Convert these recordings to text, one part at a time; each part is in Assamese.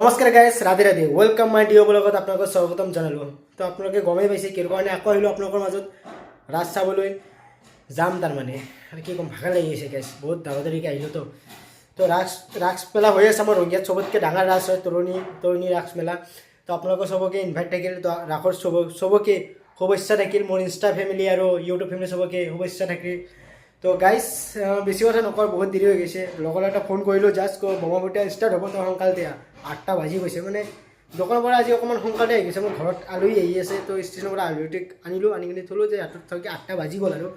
নমস্কাৰ গাইছ, ৰাধে ৰাধে। ৱেলকাম মাই ডিঅ' ব্লগত আপোনালোকক স্বাগতম জনালোঁ। তো আপোনালোকে গমেই পাইছে কিহৰ কাৰণে আকৌ আহিলোঁ আপোনালোকৰ মাজত ৰাস চাবলৈ যাম। তাৰমানে আৰু কি ক'ম, ভাগৰ লাগি গৈছে গাইছ, বহুত দাদাদাৰিকৈ আহিলোঁ। তো ৰাস মেলা হৈ আছে আমাৰ ৰঙিয়াত, চবতকৈ ডাঙৰ ৰাস হয় তৰুণী ৰাস মেলা। তো আপোনালোকৰ চবকে ইনভাইট থাকিল। তো ৰাসৰ চবকে শুভেচ্ছা থাকিল, মোৰ ইনষ্টা ফেমিলি আৰু ইউটিউব ফেমিলি চবকে শুভেচ্ছা থাকিল। তো গাইছ, বেছি কথা নকওঁ, বহুত দেৰি হৈ গৈছে। লগৰ এটা ফোন কৰিলোঁ, জাষ্ট ব্ৰহ্মপুত্ৰ ষ্টাৰ্ট হ'ব তো সোনকালতে 8টা বাজি গৈছে। মানে দোকানৰ পৰা আজি অকণমান সোনকালে আহি গৈছে, মোৰ ঘৰত আলহী আহি আছে। তো ষ্টেচনৰ পৰা আলহীটোক আনিলোঁ, আনি কিনে থ'লোঁ যে ভালকৈ 8টা বাজি গ'ল। আৰু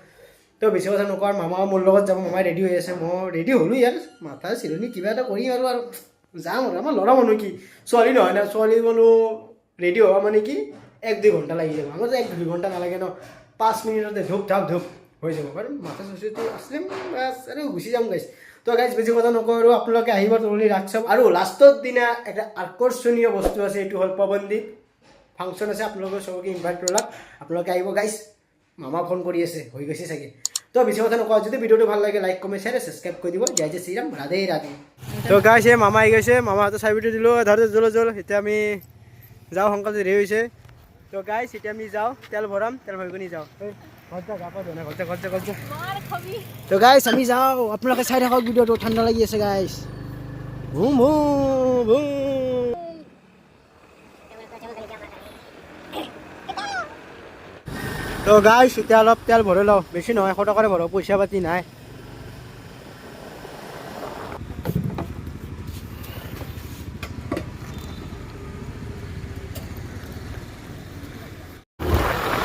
তো বেছি কথা নকওঁ, মামাও মোৰ লগত যাব, মামাই ৰেডি হৈ আছে, মই ৰেডি হ'লোঁ। ইয়াৰ মাথা চিৰণি কিবা এটা কৰিম আৰু যাম। আৰু আমাৰ ল'ৰা মানুহ কি, ছোৱালী নহয় না, ছোৱালী মানুহ ৰেডি হোৱা মানে কি 1-2 ঘণ্টা লাগি যাব। আমাৰ 1-2 ঘণ্টা নালাগে ন, 5 মিনিটতে ধূপ হৈ যাব বাৰু। মাথা চুচিটো আছিলে বাছ আৰু গুচি যাম গাইছ। তো গাইছ, বেছি কথা নকওঁ আৰু আপোনালোকে আহিব তৰুণী ৰাস চাব। আৰু লাষ্টৰ দিনা এটা আকৰ্ষণীয় বস্তু আছে, এইটো হ'ল পৱনদ্বীপ ফাংচন আছে। আপোনালোকৰ চবকে ইনভাইট কৰিলাক, আপোনালোকে আহিব গাইছ। মামা ফোন কৰি আছে, হৈ গৈছে চাগে। তো বেছি কথা নকওঁ, যদি ভিডিঅ'টো ভাল লাগে লাইক কমেণ্ট শ্বেয়াৰ ছাবস্ক্ৰাইব কৰি দিব। জয় জয় শ্ৰীৰাম, ৰাধে ৰাধে। তো গাইছ, এই মামা আহি গৈছে, মামাহঁতে চাবিটো দিলোঁ, ধৰ জল। এতিয়া আমি যাওঁ, সোনকালে দেৰি হৈছে। তো গাইছ, এতিয়া আমি যাওঁ, তেল ভৰাম, তেল ভৰাই কিনি যাওঁ। তো গাইছ, আমি যাওঁ, আপোনালোকে চাই থাকক ভিডিঅ'টো, ঠাণ্ডা লাগি আছে গাইছ। Boom boom boom. তো গাইছ, এতিয়া অলপ তেল ভৰাই লওঁ, বেছি নহয়, 100 টকাৰে ভৰাওঁ, পইচা পাতি নাই।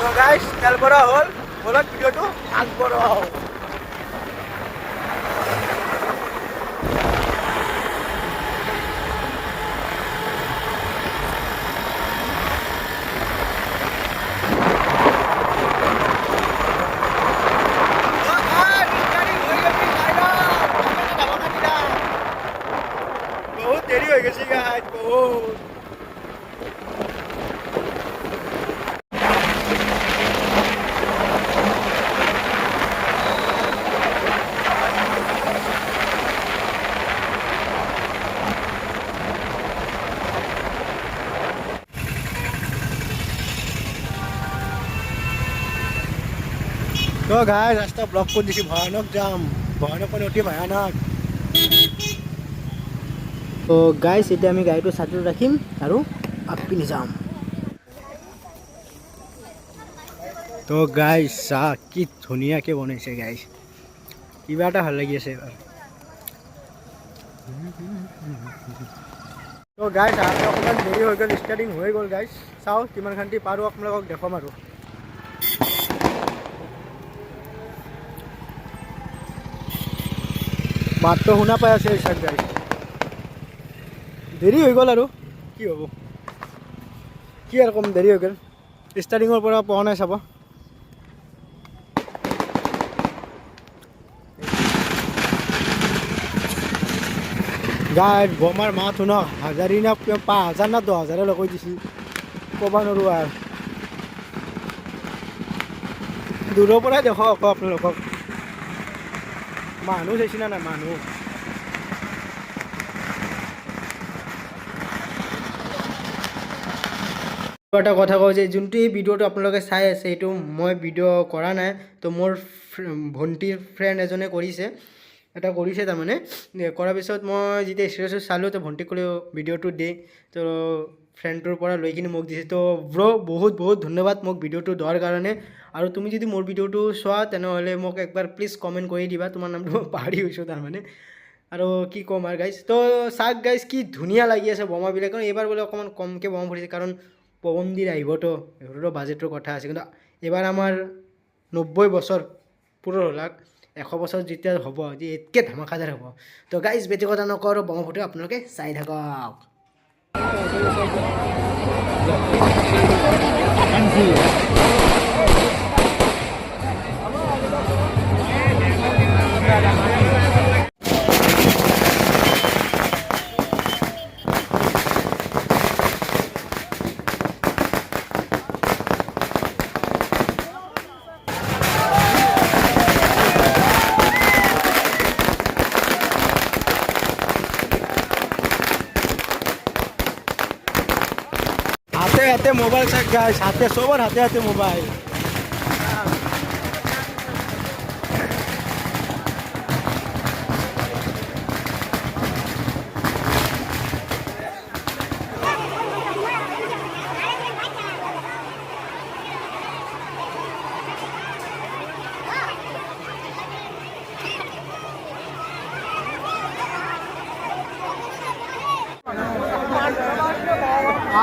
তো গাইছ, তেল ভৰা হ'ল, বলক ভিডিঅ'টো আগবঢ়াওঁ। বহুত দেৰি হৈ গৈছে গাইছ, বহুত। তো গাইছ, ৰাস্তা ব্লক কৰি দিছে, ভয়ানক যাম, ভয়ানক মানে অতি ভয়ানক। তো গাইছ, এতিয়া আমি গাড়ীটো ছাইডত ৰাখিম আৰু আগপিনে যাম। তো গাইছ, চাহ কি ধুনীয়াকৈ বনাইছে গাইছ, কিবা এটা ভাল লাগি আছে এবাৰ। তো গাইছ, আহোঁতে অকণমান দেৰি হৈ গ'ল, ষ্টাৰ্টিং হৈ গ'ল গাইছ। চাওঁ কিমান খান্তি পাৰোঁ আপোনালোকক দেখাম আৰু। মাতটো শুনা পাই আছে চাওক গাইছ, দেৰি হৈ গ'ল আৰু কি হ'ব, কি আৰু কম, দেৰি হৈ গ'ল, ষ্টাৰ্টিঙৰ পৰা পোৱা নাই চাব। গাইছ, বমাৰ মাত শুনক, 1000 না 5000 না 10000 লগাই দিছিল, ক'ব নোৱাৰোঁ। আৰু দূৰৰ পৰাই দেখক আকৌ আপোনালোকক, মানুহ চাইছে না নাই, মানুহ। এটা কথা কওঁ যে যোনটো এই ভিডিঅ'টো আপোনালোকে চাই আছে, সেইটো মই ভিডিঅ' কৰা নাই। তো মোৰ ভণ্টিৰ ফ্ৰেণ্ড এজনে কৰিছে, তাৰমানে কৰাৰ পিছত মই যেতিয়া ষ্টেটাছটো চালোঁ, তো ভণ্টিক ক'লেও ভিডিঅ'টো দে। তো ফ্ৰেণ্ডটোৰ পৰা লৈ কিনে মোক দিছে। তো ব্ৰ' বহুত ধন্যবাদ মোক ভিডিঅ'টো দিয়াৰ কাৰণে। আৰু তুমি যদি মোৰ ভিডিঅ'টো চোৱা, তেনেহ'লে মোক একবাৰ প্লিজ কমেণ্ট কৰি দিবা, তোমাৰ নামটো মই পাহৰি গৈছোঁ তাৰমানে। আৰু কি ক'ম আৰু গাইছ, তো চাওক গাইছ, কি ধুনীয়া লাগি আছে বোমাবিলাক। কাৰণ এইবাৰ বোলে অকণমান কমকৈ বোমা ফুৰিছে, কাৰণ পৱনদ্বীপ আহিবতো, সেইটোতো বাজেটৰ কথা আছে। কিন্তু এইবাৰ আমাৰ 90 বছৰ পূৰ হ'লাক, 100 বছৰ যেতিয়া হ'ব, যে এতকৈ ধামাকাদাৰ হ'ব। তো গাইছ, বেছি কথা নকওঁ আৰু বোমা ফুটাও আপোনালোকে চাই থাকক। ইয়াতে মোবাইল চাই গাইছ, হাতে চবৰ হাতে হাতে মোবাইল।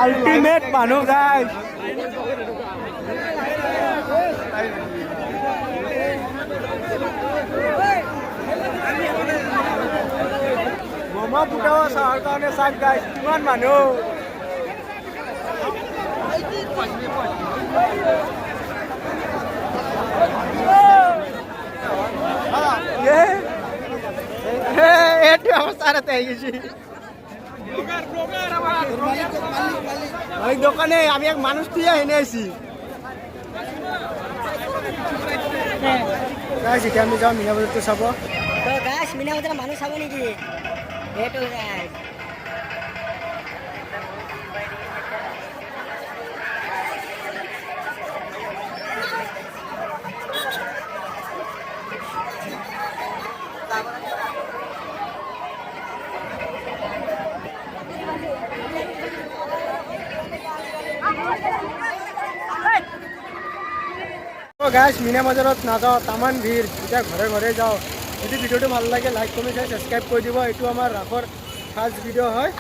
আল্টিমেট মানুহ গাইছ। বোমা ফুটাব চাহৰ কাৰণে চাওক গাইছ, কিমান মানুহ। এইটো অৱস্থাত আহি গৈছে ওই দোকানে। আমি এক মানুষ দিয়ে এনে আছি। গাইছ এতিয়া আমি যাওঁ মিনা বজাৰটো চাব। তো গাইছ মিনা বজাৰত মানুহ চাব নেকি? সেইটো গাইছ। গাইছ মিনা বজাৰত নাযাওঁ, তামান ভিৰ। এতিয়া ঘৰে ঘৰে যাওঁ। যদি ভিডিঅ'টো ভাল লাগে লাইক কমেণ্ট ছাবস্ক্ৰাইব কৰি দিব। এইটো আমাৰ ৰাসৰ ফাৰ্ষ্ট ভিডিঅ' হয়।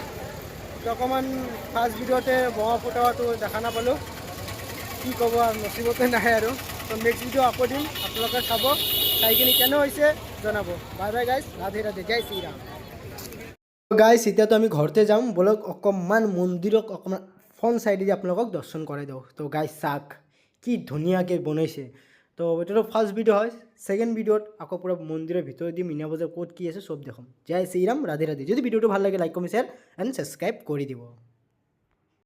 তো অকণমান ফাৰ্ষ্ট ভিডিঅ'তে বোমা ফুটাৱাটো দেখা নাপালোঁ। কি ক'ব আৰু, নচিবতে নাহে আৰু। তো নেক্সট ভিডিঅ' আকৌ দিম, আপোনালোকে চাব। চাই কিনি কেনে হৈছে জনাব। বাই বাই গাইছ, ৰাধে ৰাধে, জয় শ্ৰীৰাম। গাইছ এতিয়াতো আমি ঘৰতে যাম। বলক অকণমান মন্দিৰক অকণমান ফ্ৰণ্ট চাইডেদি আপোনালোকক দৰ্শন কৰাই দিওঁ। তো গাইছ চাওক কি ধুনীয়াকৈ বনাইছে। তো এইটোতো ফাৰ্ষ্ট ভিডিঅ' হয়। ছেকেণ্ড ভিডিঅ'ত আকৌ পূৰা মন্দিৰৰ ভিতৰেদি মিনা বজাৰ ক'ত কি আছে চব দেখাম। জয় শ্ৰীৰাম, ৰাধে ৰাধে। যদি ভিডিঅ'টো ভাল লাগে like comment share and subscribe কৰি দিব।